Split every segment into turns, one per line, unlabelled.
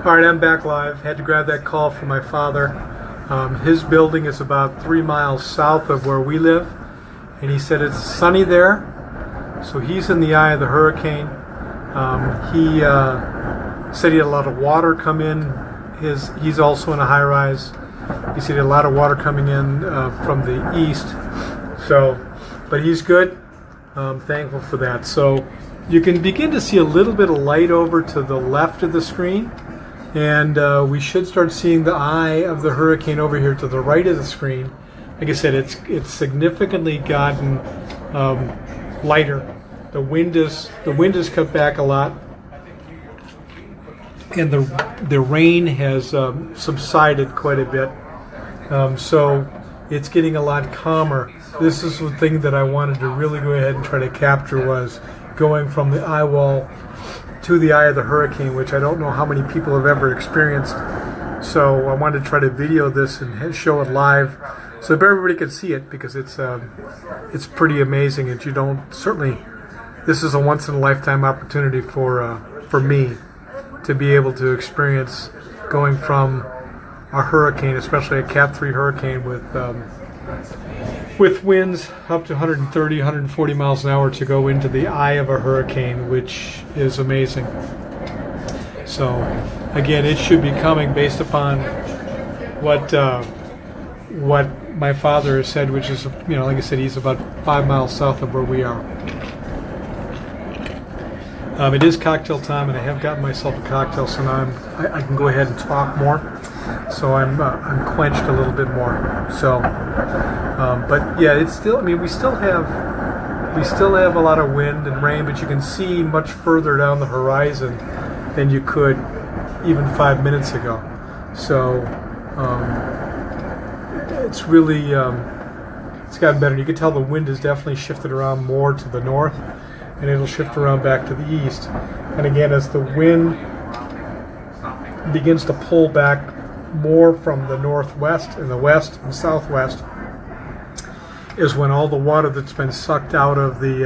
All right, I'm back live. Had to grab that call from my father. His building is about 3 miles south of where we live, and he said it's sunny there, so he's in the eye of the hurricane. He said he had a lot of water come in. He's also in a high-rise. He said he had a lot of water coming in from the east. So, but he's good. I'm thankful for that. So you can begin to see a little bit of light over to the left of the screen. And we should start seeing the eye of the hurricane over here to the right of the screen. Like I said, it's significantly gotten lighter. The wind is cut back a lot, and the rain has subsided quite a bit. So it's getting a lot calmer. This is the thing that I wanted to really go ahead and try to capture, was going from the eye wall to the eye of the hurricane, which I don't know how many people have ever experienced. So I wanted to try to video this and show it live so that everybody can see it, because it's pretty amazing. And you don't, certainly, this is a once in a lifetime opportunity for me to be able to experience going from a hurricane, especially a Cat 3 hurricane with winds up to 130, 140 miles an hour, to go into the eye of a hurricane, which is amazing. So again, it should be coming based upon what my father has said, which is, like I said, he's about 5 miles south of where we are. It is cocktail time, and I have gotten myself a cocktail, so now I can go ahead and talk more. So I'm quenched a little bit more. So, but yeah, it's still. I mean, we still have a lot of wind and rain, but you can see much further down the horizon than you could even 5 minutes ago. So it's really it's gotten better. You can tell the wind has definitely shifted around more to the north, and it'll shift around back to the east. And again, as the wind begins to pull back more from the northwest and the west and southwest, is when all the water that's been sucked out of the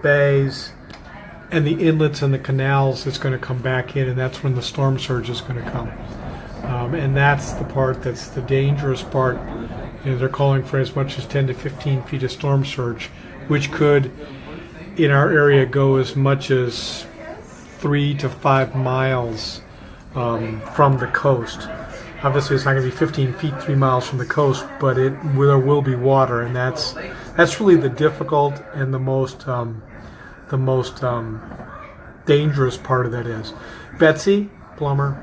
bays and the inlets and the canals is going to come back in, and that's when the storm surge is going to come. And that's the part that's the dangerous part. They're calling for as much as 10 to 15 feet of storm surge, which could, in our area, go as much as 3 to 5 miles from the coast. Obviously, it's not going to be 15 feet 3 miles from the coast, but there will be water, and that's really the difficult and the most dangerous part of that is. Betsy, plumber,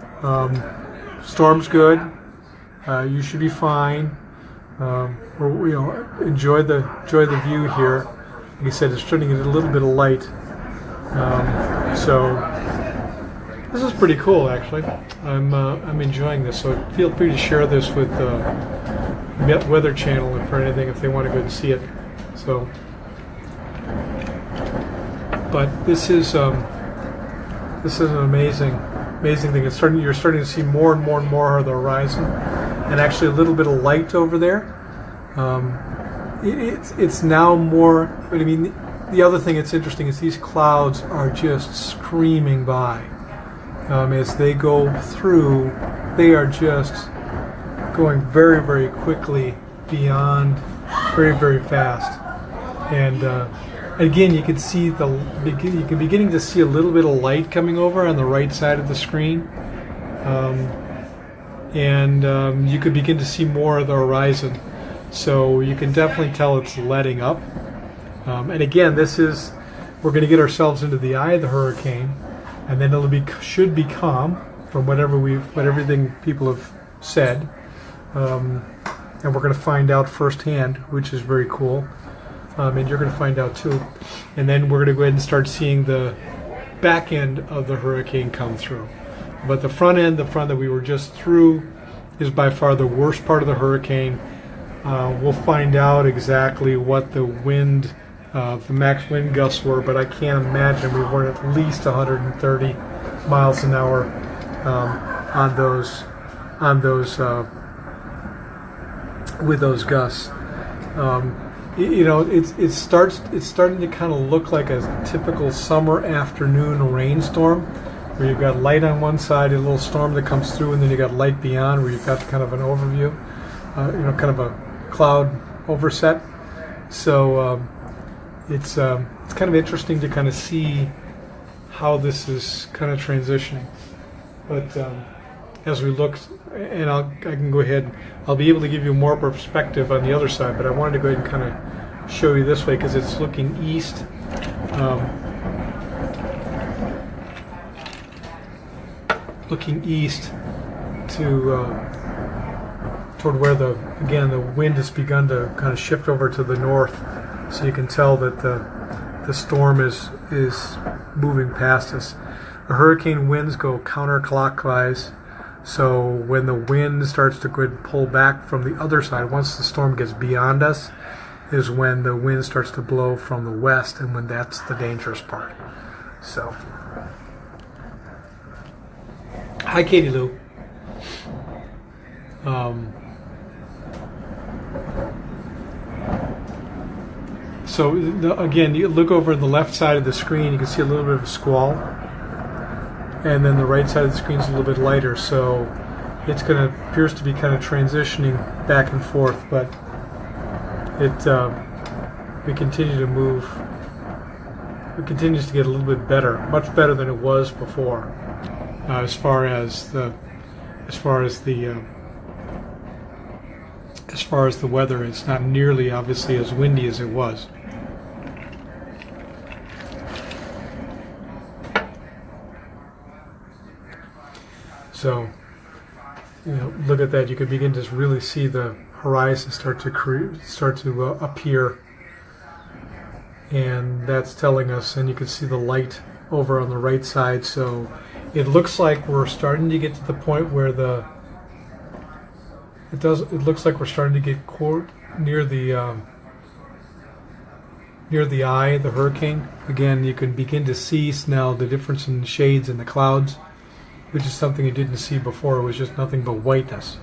storm's good. You should be fine. Enjoy the view here. Like I said, it's starting to get a little bit of light. So this is pretty cool, actually. I'm enjoying this. So feel free to share this with Weather Channel if they want to go and see it. So, but this is an amazing thing. You're starting to see more and more and more of the horizon, and actually a little bit of light over there. It's now more. But I mean, the other thing that's interesting is these clouds are just screaming by. As they go through, they are just going very, very quickly beyond, very, very fast. And again, you can see beginning to see a little bit of light coming over on the right side of the screen, and you could begin to see more of the horizon. So you can definitely tell it's letting up. And again, we're going to get ourselves into the eye of the hurricane. And then should be calm from everything people have said, and we're going to find out firsthand, which is very cool. And you're going to find out too. And then we're going to go ahead and start seeing the back end of the hurricane come through. But the front that we were just through, is by far the worst part of the hurricane. We'll find out exactly what the max wind gusts were, but I can't imagine we weren't at least 130 miles an hour with those gusts. It's starting to kind of look like a typical summer afternoon rainstorm, where you've got light on one side, a little storm that comes through, and then you got light beyond, where you've got kind of an overview, kind of a cloud overset. So it's kind of interesting to kind of see how this is kind of transitioning. But as we look, and I can go ahead, I'll be able to give you more perspective on the other side, but I wanted to go ahead and kind of show you this way because it's looking east. Looking east to toward where the wind has begun to kind of shift over to the north, so you can tell that the storm is moving past us. The hurricane winds go counterclockwise, so when the wind starts to go and pull back from the other side, once the storm gets beyond us, is when the wind starts to blow from the west, and when that's the dangerous part. So, hi, Katie Lou. So again, you look over the left side of the screen, you can see a little bit of a squall, and then the right side of the screen is a little bit lighter. So it's appears to be kind of transitioning back and forth, but we continue to move. It continues to get a little bit better, much better than it was before, as far as the weather. It's not nearly obviously as windy as it was. So, look at that. You can begin to really see the horizon start to appear, and that's telling us. And you can see the light over on the right side. So, it looks like we're starting to get to the point where it looks like we're starting to get near the eye of the hurricane. Again, you can begin to see now the difference in shades in the clouds, which is something you didn't see before. It was just nothing but whiteness.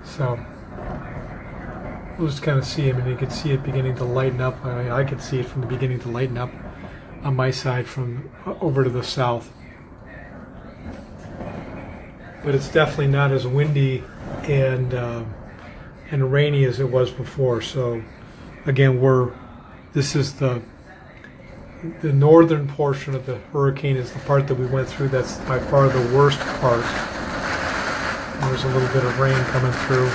So we'll just kind of see. You can see it beginning to lighten up. I could see it from the beginning to lighten up on my side from over to the south. But it's definitely not as windy and rainy as it was before. So again, this is the northern portion of the hurricane is the part that we went through. That's by far the worst part. There's a little bit of rain coming through.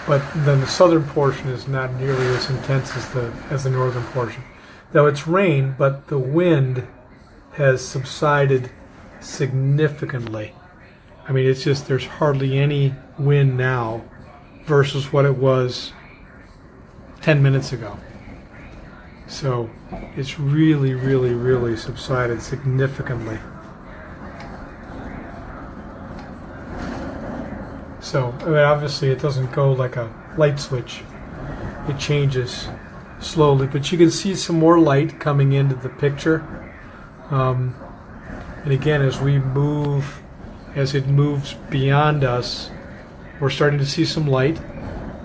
But then the southern portion is not nearly as intense as the northern portion. Now it's rain, but the wind has subsided significantly. I mean, it's just there's hardly any wind now versus what it was 10 minutes ago. So it's really, really, really subsided significantly. So, obviously it doesn't go like a light switch. It changes slowly, but you can see some more light coming into the picture. And again, as it moves beyond us, we're starting to see some light.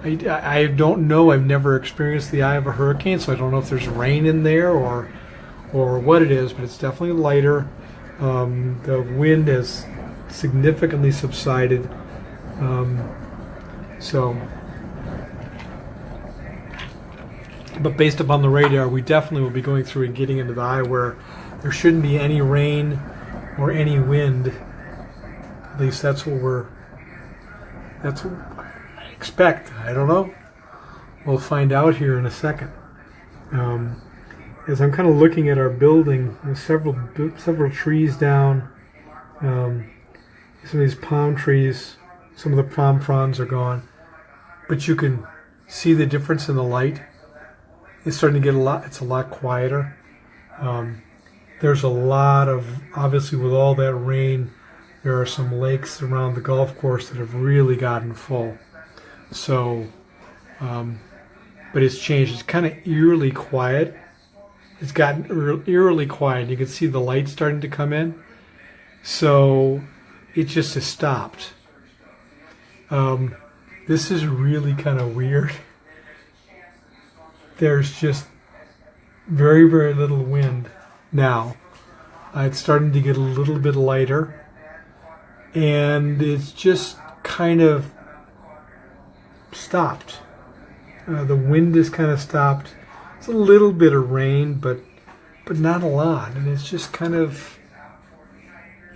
I don't know. I've never experienced the eye of a hurricane, so I don't know if there's rain in there or what it is, but it's definitely lighter. The wind has significantly subsided. But based upon the radar, we definitely will be going through and getting into the eye where there shouldn't be any rain or any wind. At least that's what I expect. I don't know. We'll find out here in a second. As I'm kind of looking at our building, there's several trees down. Some of these palm trees, some of the palm fronds are gone, but you can see the difference in the light. It's starting to get it's a lot quieter. There's a lot of, obviously with all that rain, there are some lakes around the golf course that have really gotten full. So, but it's changed. It's kind of eerily quiet. It's gotten eerily quiet. You can see the light starting to come in. So it just has stopped. This is really kind of weird. There's just very, very little wind now. It's starting to get a little bit lighter, and it's just kind of stopped. The wind is kind of stopped. It's a little bit of rain, but not a lot, and it's just kind of,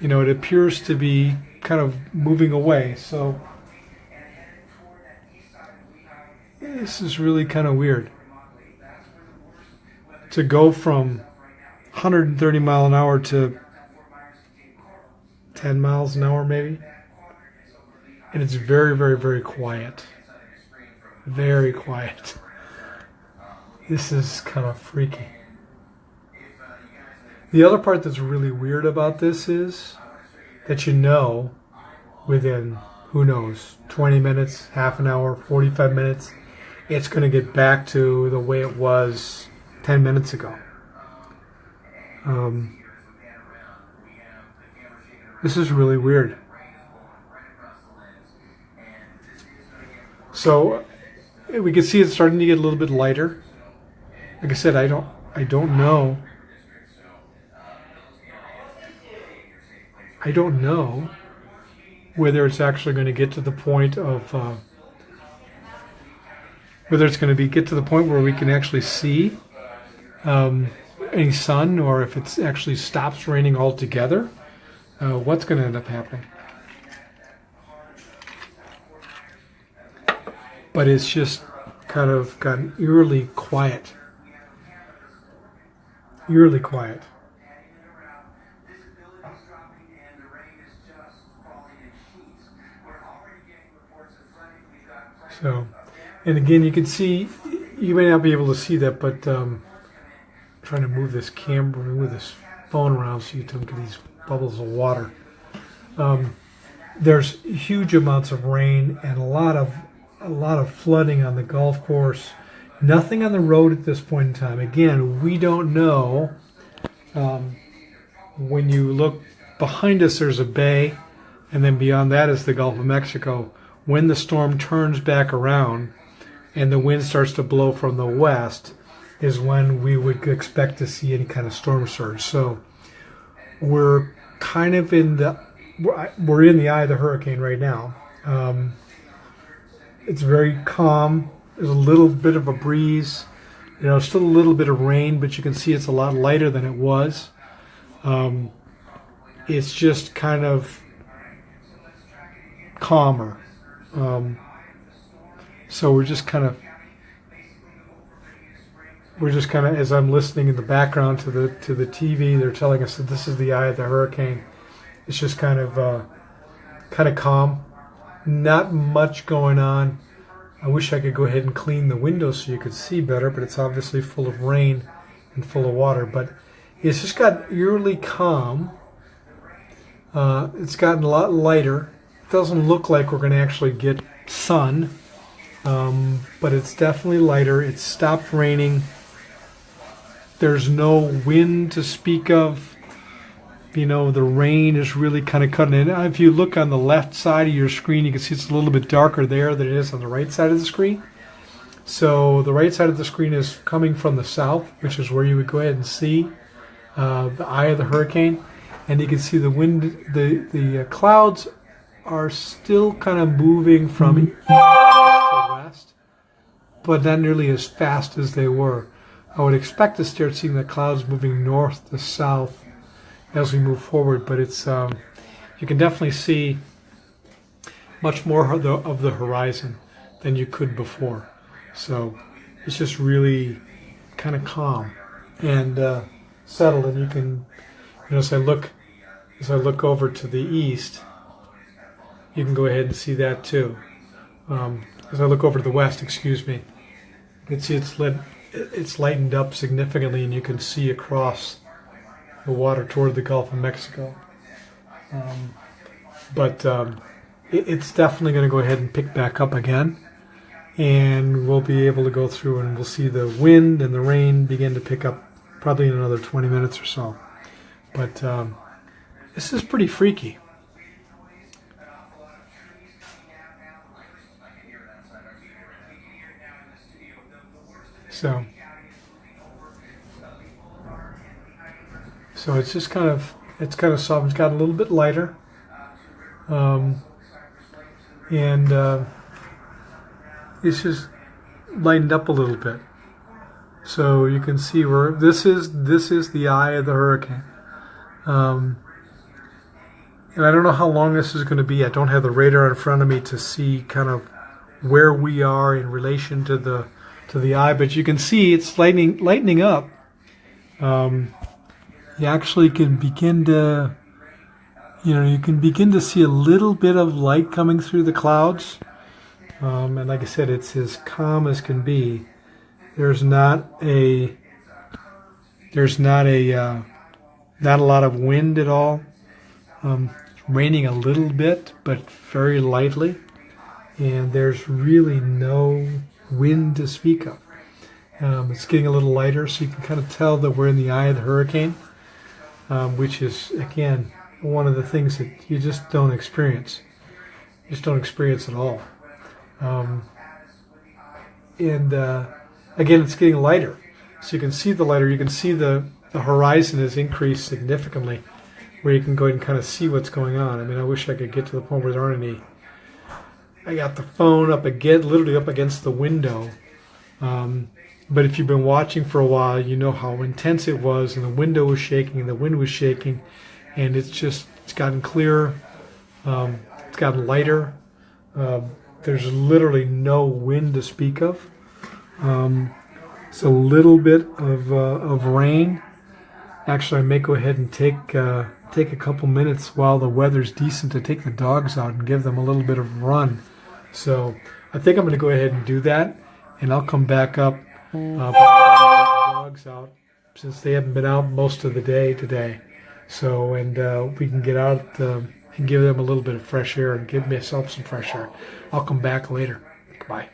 it appears to be kind of moving away. So this is really kind of weird. To go from 130 mile an hour to 10 miles an hour maybe. And it's very, very, very quiet. Very quiet. This is kind of freaky. The other part that's really weird about this is that within, who knows, 20 minutes, half an hour, 45 minutes, it's going to get back to the way it was 10 minutes ago. This is really weird. So we can see it's starting to get a little bit lighter. Like I said, I don't know. I don't know whether it's actually going to get to the point of whether it's going to get to the point where we can actually see any sun, or if it actually stops raining altogether. What's going to end up happening? But it's just kind of gotten eerily quiet. Eerily quiet. So, and again, you can see, you may not be able to see that, but I'm trying to move this phone around so you don't get these bubbles of water. There's huge amounts of rain and a lot of flooding on the golf course. Nothing on the road at this point in time. Again, we don't know. When you look behind us, there's a bay, and then beyond that is the Gulf of Mexico. When the storm turns back around and the wind starts to blow from the west is when we would expect to see any kind of storm surge. So we're kind of in the eye of the hurricane right now. It's very calm. There's a little bit of a breeze. Still a little bit of rain, but you can see it's a lot lighter than it was. It's just kind of calmer. So we're just kind of, as I'm listening in the background to the TV, they're telling us that this is the eye of the hurricane. It's just kind of calm, not much going on. I wish I could go ahead and clean the windows so you could see better, but it's obviously full of rain and full of water. But it's just got eerily calm. It's gotten a lot lighter. It doesn't look like we're going to actually get sun, but it's definitely lighter. It's stopped raining. There's no wind to speak of. The rain is really kind of cutting in. If you look on the left side of your screen, you can see it's a little bit darker there than it is on the right side of the screen. So the right side of the screen is coming from the south, which is where you would go ahead and see the eye of the hurricane. And you can see the wind, the clouds are still kind of moving from east to west, but not nearly as fast as they were. I would expect to start seeing the clouds moving north to south as we move forward, but it's you can definitely see much more of the horizon than you could before. So it's just really kind of calm and settled, and you can, as I look over to the east, you can go ahead and see that too. As I look over to the west, you can see it's lightened up significantly, and you can see across the water toward the Gulf of Mexico. But it's definitely going to go ahead and pick back up again, and we'll be able to go through and we'll see the wind and the rain begin to pick up probably in another 20 minutes or so. But this is pretty freaky. So it's just kind of soft. It's got a little bit lighter, and it's just lightened up a little bit. So you can see where this is the eye of the hurricane. And I don't know how long this is going to be. I don't have the radar in front of me to see kind of where we are in relation to the eye, but you can see it's lightening up. You actually can begin to, you can begin to see a little bit of light coming through the clouds. And like I said, it's as calm as can be. There's not a lot of wind at all. It's raining a little bit, but very lightly. And there's really no wind to speak of. It's getting a little lighter, so you can kind of tell that we're in the eye of the hurricane, which is, again, one of the things that you just don't experience. You just don't experience at all. Again, it's getting lighter. So you can see the lighter. You can see the horizon has increased significantly, where you can go ahead and kind of see what's going on. I mean, I wish I could get to the point where there aren't any. I got the phone literally up against the window. But if you've been watching for a while, you know how intense it was, and the window was shaking, and the wind was shaking, and it's gotten clearer. It's gotten lighter. There's literally no wind to speak of. It's a little bit of rain. Actually, I may go ahead and take a couple minutes while the weather's decent to take the dogs out and give them a little bit of run. So I think I'm going to go ahead and do that, and I'll come back up. Put the dogs out since they haven't been out most of the day today. So, and we can get out and give them a little bit of fresh air and give myself some fresh air. I'll come back later. Bye.